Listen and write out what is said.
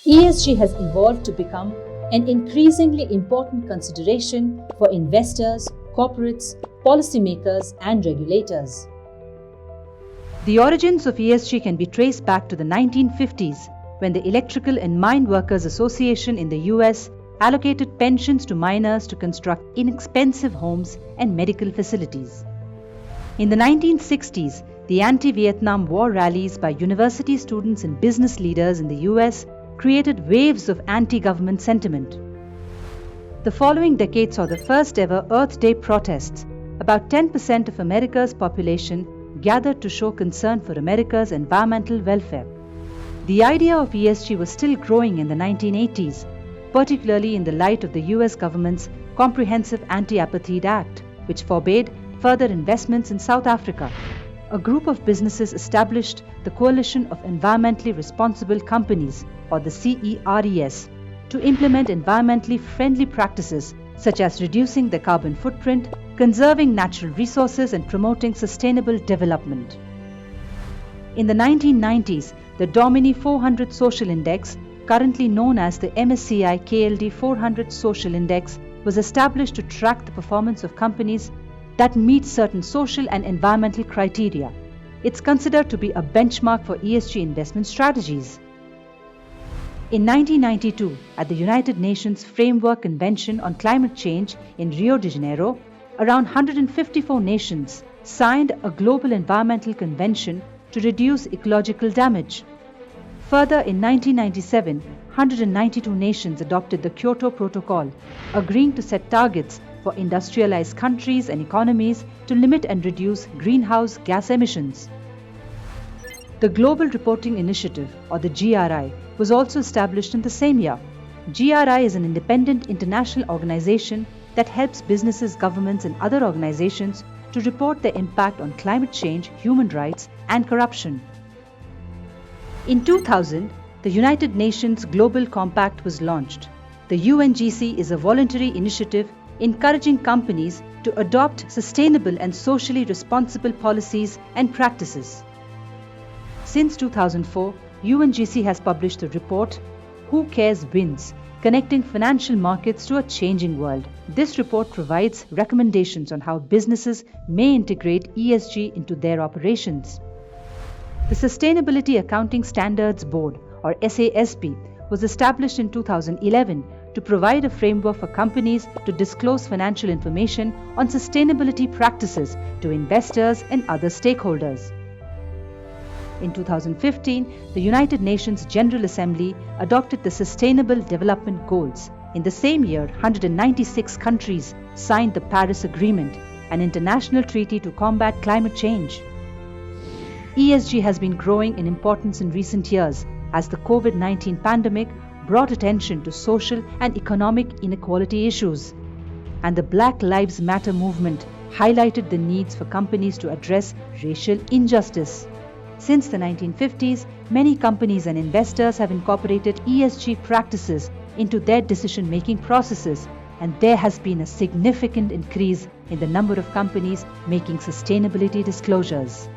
ESG has evolved to become an increasingly important consideration for investors, corporates, policymakers, and regulators. The origins of ESG can be traced back to the 1950s, when the Electrical and Mine Workers Association in the US allocated pensions to miners to construct inexpensive homes and medical facilities. In the 1960s, the anti-Vietnam War rallies by university students and business leaders in the US created waves of anti-government sentiment. The following decade saw the first ever Earth Day protests. About 10% of America's population gathered to show concern for America's environmental welfare. The idea of ESG was still growing in the 1980s, particularly in the light of the US government's Comprehensive Anti-Apartheid Act, which forbade further investments in South Africa. A group of businesses established the Coalition of Environmentally Responsible Companies, or the CERES, to implement environmentally friendly practices such as reducing their carbon footprint, conserving natural resources, and promoting sustainable development. In the 1990s, the Domini 400 Social Index, currently known as the MSCI KLD 400 Social Index, was established to track the performance of companies that meet certain social and environmental criteria. It's considered to be a benchmark for ESG investment strategies. In 1992, at the United Nations Framework Convention on Climate Change in Rio de Janeiro, around 154 nations signed a global environmental convention to reduce ecological damage. Further, in 1997, 192 nations adopted the Kyoto Protocol, agreeing to set targets for industrialized countries and economies to limit and reduce greenhouse gas emissions. The Global Reporting Initiative, or the GRI, was also established in the same year. GRI is an independent international organization that helps businesses, governments, and other organizations to report their impact on climate change, human rights, and corruption. In 2000, the United Nations Global Compact was launched. The UNGC is a voluntary initiative encouraging companies to adopt sustainable and socially responsible policies and practices. Since 2004, UNGC has published the report, Who Cares Wins? Connecting financial markets to a changing world. This report provides recommendations on how businesses may integrate ESG into their operations. The Sustainability Accounting Standards Board, or SASB, was established in 2011 to provide a framework for companies to disclose financial information on sustainability practices to investors and other stakeholders. In 2015, the United Nations General Assembly adopted the Sustainable Development Goals. In the same year, 196 countries signed the Paris Agreement, an international treaty to combat climate change. ESG has been growing in importance in recent years as the COVID-19 pandemic brought attention to social and economic inequality issues, and the Black Lives Matter movement highlighted the needs for companies to address racial injustice. Since the 1950s, many companies and investors have incorporated ESG practices into their decision-making processes, and there has been a significant increase in the number of companies making sustainability disclosures.